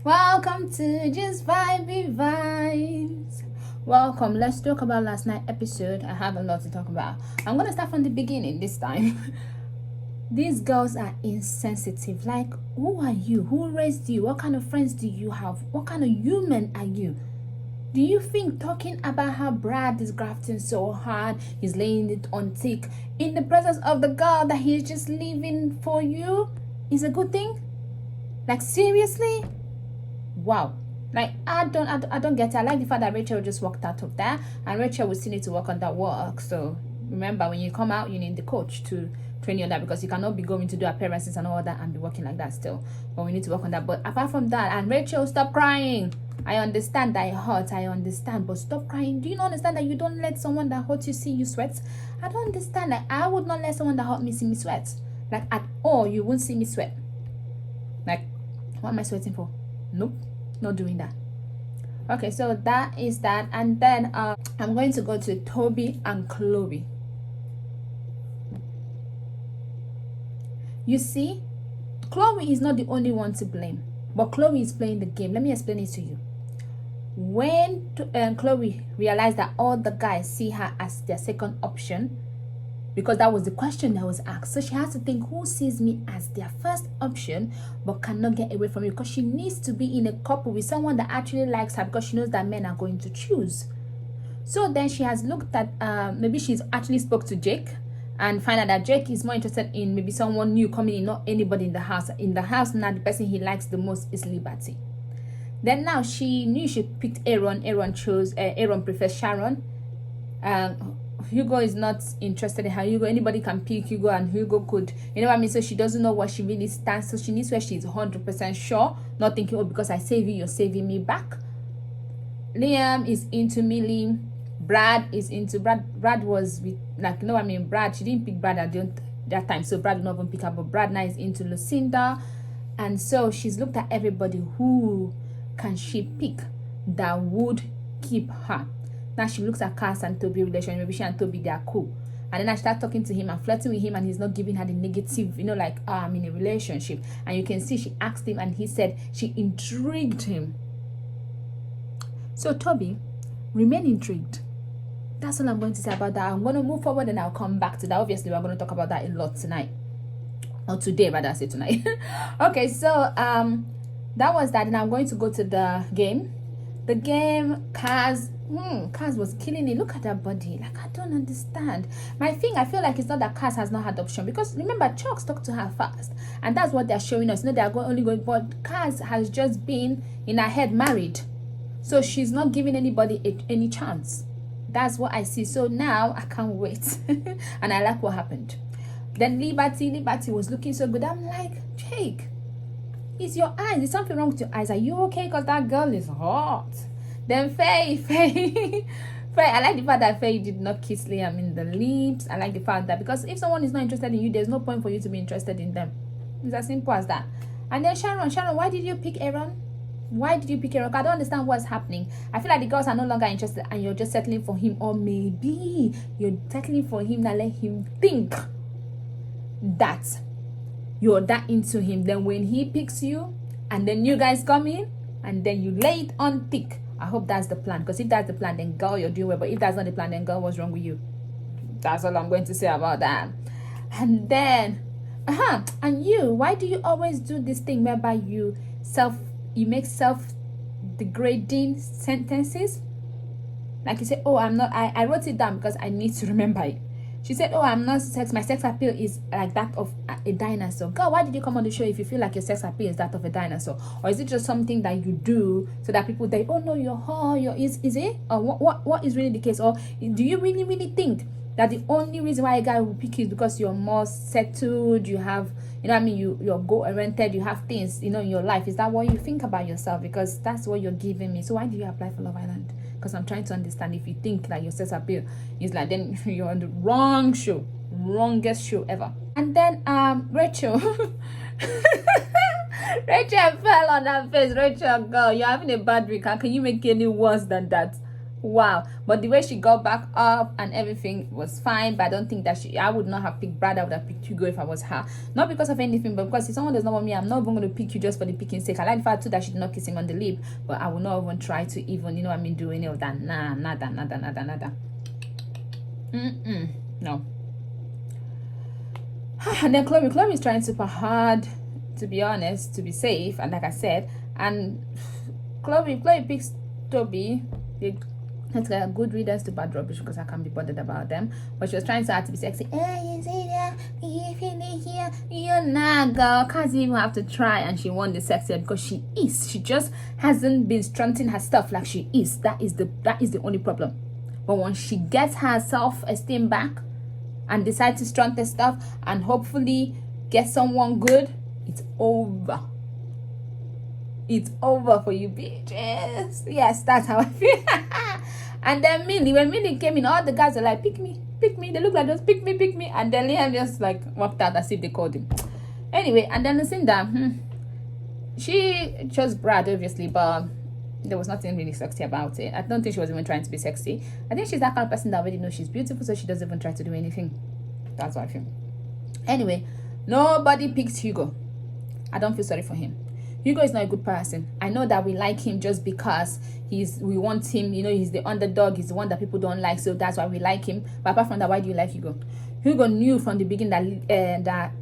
Welcome to Just Vibey Vibes. Welcome. Let's talk about last night episode. I have a lot to talk about. I'm gonna start from the beginning this time. These girls are insensitive. Like, who are you? Who raised you? What kind of friends do you have? What kind of human are you? Do you think talking about how Brad is grafting so hard, he's laying it on thick in the presence of the girl that he's just leaving for you is a good thing? Like, seriously? Wow. Like, I don't get it. I like the fact that Rachel just walked out of that, and Rachel will still need to work on that work. So remember, when you come out, you need the coach to train you on that, because you cannot be going to do appearances and all that and be working like that still. But we need to work on that. But apart from that, and Rachel, stop crying. I understand that it hurts. I understand, but stop crying. Do you not understand that you don't let someone that hurts you see you sweat? I don't understand. Like, I would not let someone that hurt me see me sweat. Like, at all, you won't see me sweat. Like, what am I sweating for? Nope, not doing that. Okay, so that is that. And then I'm going to go to Toby and Chloe. You see, Chloe is not the only one to blame, but Chloe is playing the game. Let me explain it to you. When Chloe realized that all the guys see her as their second option, because that was the question that was asked, so she has to think, who sees me as their first option but cannot get away from it, because she needs to be in a couple with someone that actually likes her, because she knows that men are going to choose. So then she has looked at maybe she's actually spoke to Jake and find out that Jake is more interested in maybe someone new coming in, not anybody in the house. In the house now, the person he likes the most is Liberty. Then now she knew she picked Aaron. Aaron prefers Sharon. Hugo is not interested in her. Anybody can pick Hugo, and Hugo could, you know what I mean? So she doesn't know what she really stands. So she needs where she's 100% sure, not thinking, oh, because I save you, you're saving me back. Liam is into Millie. Brad is into Brad was with, like, you know what I mean? Brad, she didn't pick Brad at that time, so Brad did not even pick her. But Brad now is into Lucinda, and so she's looked at everybody. Who can she pick that would keep her? Now she looks at Cass and Toby relationship. Maybe she and Toby, they are cool. And then I start talking to him and flirting with him, and he's not giving her the negative, you know, like, I'm in a relationship. And you can see she asked him, and he said she intrigued him. So Toby, remain intrigued. That's all I'm going to say about that. I'm going to move forward and I'll come back to that. Obviously, we're going to talk about that a lot tonight. Or today, rather, I say tonight. Okay, so that was that. And I'm going to go to the game. The game, Kaz was killing it. Look at her body. Like, I don't understand. My thing, I feel like it's not that Kaz has not had option, because remember, Chucks talked to her first, and that's what they're showing us. You know, they're only going, but Kaz has just been in her head married, so she's not giving anybody any chance. That's what I see. So now I can't wait. And I like what happened. Then Liberty was looking so good. I'm like, Jake, it's your eyes. Is something wrong with your eyes? Are you okay? Because that girl is hot. Then Faye, I like the fact that Faye did not kiss Liam in the lips. I like the fact that, because if someone is not interested in you, there's no point for you to be interested in them. It's as simple as that. And then Sharon, why did you pick Aaron? Why did you pick Aaron? I don't understand what's happening. I feel like the girls are no longer interested, and you're just settling for him. Or maybe you're settling for him that let him think that you're that into him. Then when he picks you, and then you guys come in, and then you lay it on thick. I hope that's the plan. Because if that's the plan, then girl, you're doing well. But if that's not the plan, then girl, what's wrong with you? That's all I'm going to say about that. And then, and you, why do you always do this thing whereby you make self-degrading sentences? Like you say, oh, I'm not, I wrote it down because I need to remember it. She said, oh, I'm not sex, my sex appeal is like that of a dinosaur. Girl, why did you come on the show if you feel like your sex appeal is that of a dinosaur? Or is it just something that you do so that people think, oh no, you're hot, is it? Or what is really the case? Or do you really think that the only reason why a guy will pick you is because you're more settled, you have, you know what I mean, you're goal-oriented, you have things, you know, in your life? Is that what you think about yourself? Because that's what you're giving me. So why do you apply for Love Island? Because I'm trying to understand. If you think that your sex appeal is like, then you're on the wrong show. Wrongest show ever. And then Rachel. Rachel fell on her face. Rachel, girl, you're having a bad week. How can you make it any worse than that? Wow. But the way she got back up and everything was fine. But I don't think that I would not have picked Brad. I would have picked Hugo if I was her. Not because of anything, but because if someone does not want me, I'm not even going to pick you just for the picking sake. I like the fact too that she did not kiss him on the lip, but I will not even try to even, do any of that. Nah, nada. No. And then Chloe is trying super hard, to be honest, to be safe, and like I said, and Chloe picks Toby. It's like a good readers to bad rubbish because I can't be bothered about them. But she was trying so hard to be sexy. Hey, you see that? You feel it here? You're not, girl. Can't even have to try. And she won the sexy because she is. She just hasn't been strutting her stuff like she is. That is the only problem. But when she gets her self-esteem back and decides to strunt her stuff and hopefully get someone good, it's over. It's over for you bitches. Yes, that's how I feel. And then when Millie came in, all the guys are like, pick me. They look like just pick me. And then Liam just like walked out as if they called him. Anyway, and then Lucinda, she chose Brad obviously, but there was nothing really sexy about it. I don't think she was even trying to be sexy. I think she's that kind of person that already knows she's beautiful, so she doesn't even try to do anything. That's what I feel. Anyway, nobody picked Hugo. I don't feel sorry for him. Hugo is not a good person. I know that we like him just because we want him, he's the underdog, he's the one that people don't like, so that's why we like him. But apart from that, why do you like Hugo? Hugo knew from the beginning that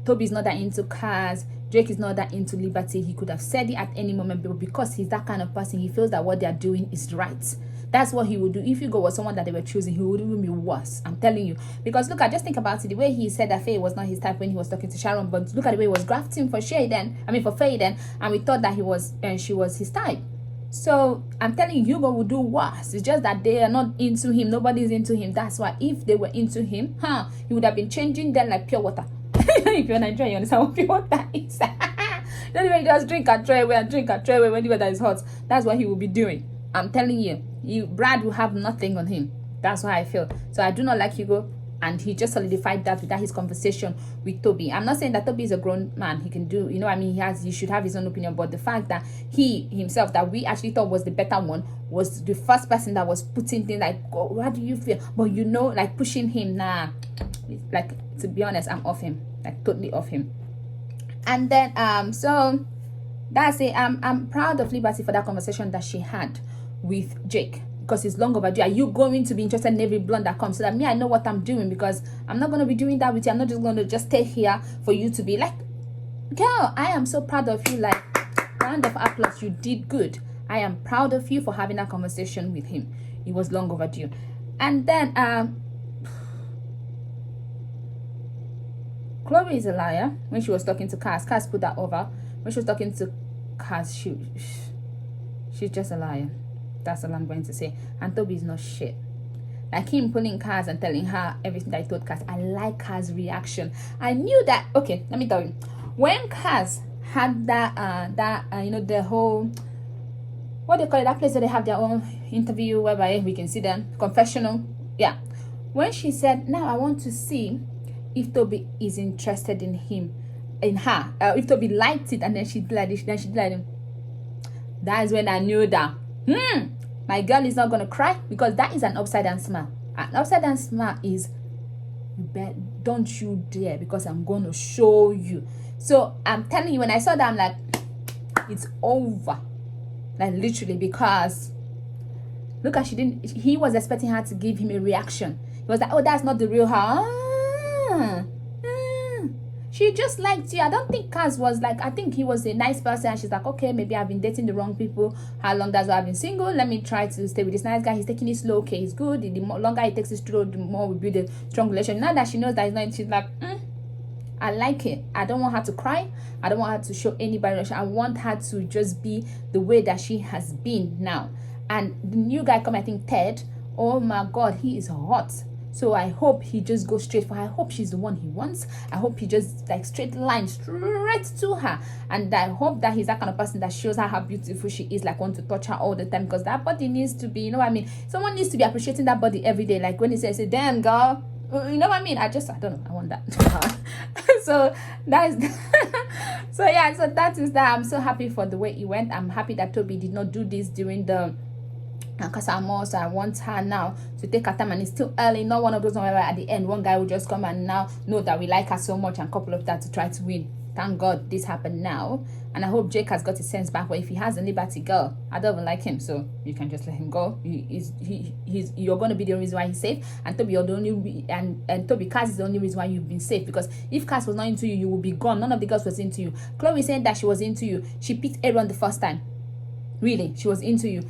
Toby is not that into cars, Drake is not that into liberty. He could have said it at any moment, but because he's that kind of person, he feels that what they're doing is right. That's what he would do. If Hugo was someone that they were choosing, he would even be worse. I'm telling you. Because look, just think about it. The way he said that Faye was not his type when he was talking to Sharon, but look at the way he was grafting for Faye then, and we thought that she was his type. So I'm telling you, Hugo would do worse. It's just that they are not into him. Nobody's into him. That's why if they were into him, he would have been changing them like pure water. If you're Nigerian, you understand what pure water is. Don't even just drink and throw away when the weather is hot. That's what he will be doing. I'm telling you. Brad will have nothing on him. That's how I feel. So I do not like Hugo, and he just solidified that without his conversation with Toby. I'm not saying that Toby is a grown man. He can do, he should have his own opinion. But the fact that he himself, that we actually thought was the better one, was the first person that was putting things like, oh, what do you feel? But like pushing him, like, to be honest, I'm off him, like totally off him. And then so that's it. I'm proud of Liberty for that conversation that she had with Jake, because it's long overdue. Are you going to be interested in every blonde that comes, so that I know what I'm doing? Because I'm not going to be doing that with you. I'm not just going to just stay here for you to be like, girl, I am so proud of you. Like, round of applause, you did good. I am proud of you for having that conversation with him. It was long overdue. And then Chloe is a liar. When she was talking to Cass put that over. When she was talking to Cass, she's just a liar. That's all I'm going to say. And Toby is not shit. Like him pulling Cass and telling her everything that I told Cass. I like Cass' reaction. I knew that. Okay, let me tell you. When Cass had the whole, what do you call it? That place where they have their own interview whereby we can see them, confessional. Yeah. When she said, now I want to see if Toby is interested in her. If Toby liked it, and then she did him. That is when I knew that. My girl is not gonna cry, because that is an upside down smile. An upside down smile is, don't you dare, because I'm gonna show you. So I'm telling you, when I saw that, I'm like, it's over, like literally, because look at he was expecting her to give him a reaction. He was like, oh, that's not the real her. She just liked you. I don't think Cass was like, I think he was a nice person, and she's like, okay, maybe I've been dating the wrong people. How long? That's why I've been single. Let me try to stay with this nice guy. He's taking it slow. Okay, he's good. The longer he takes it slow, the more we build a strong relationship. Now that she knows that it's not, she's like, I like it. I don't want her to cry. I don't want her to show anybody. I want her to just be the way that she has been now. And the new guy come, I think Ted. Oh my God, he is hot. So I hope he just goes straight for her. I hope she's the one he wants. I hope he just like straight line straight to her. And I hope that he's that kind of person that shows her how beautiful she is, like want to touch her all the time, because that body needs to be, someone needs to be appreciating that body every day. Like when he says, damn girl, you know what I mean? I don't know. I want that. So that is so that is that. I'm so happy for the way it went. I'm happy that Toby did not do this during the and cause her more, so I want her now to take her time, and it's still early. Not one of those where at the end one guy will just come and now know that we like her so much and couple of that to try to win. Thank God this happened now, and I hope Jake has got his sense back. But if he has a Liberty girl, I don't even like him, so you can just let him go. He's you're going to be the only reason why he's safe, and Toby, you're the only and Toby, Kaz is the only reason why you've been safe, because if Kaz was not into you, you would be gone. None of the girls was into you. Chloe saying that she was into you. She picked Aaron the first time. Really, she was into you.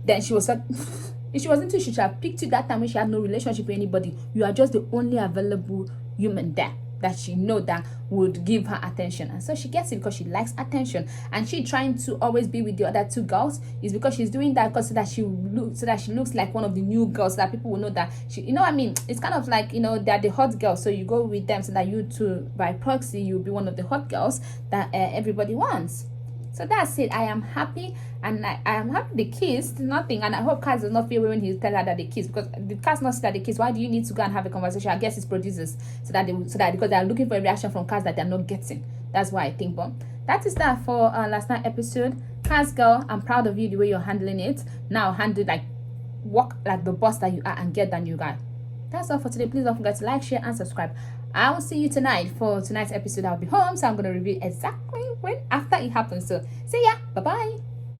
Then she was if she was into you, she should have picked you that time when she had no relationship with anybody. You are just the only available human there that she know that would give her attention, and so she gets it because she likes attention. And she trying to always be with the other two girls is because she's doing that because so that she looks like one of the new girls, so that people will know that she, you know what I mean, it's kind of like, you know, they're the hot girls, so you go with them so that you too by proxy you'll be one of the hot girls that everybody wants. So that's it. I am happy, and I am happy they kissed, nothing, and I hope Kaz does not feel when he tell her that they kissed, because the Kaz not see that they kissed. Why do you need to go and have a conversation? I guess it's producers, so that because they are looking for a reaction from Kaz that they're not getting. That's why I think. But that is that for last night episode. Kaz girl, I'm proud of you the way you're handling it. Now handle like walk like the boss that you are and get that new guy. That's all for today. Please don't forget to like, share, and subscribe. I will see you tonight for tonight's episode. I'll be home, so I'm going to reveal exactly when after it happens. So see ya. Bye bye.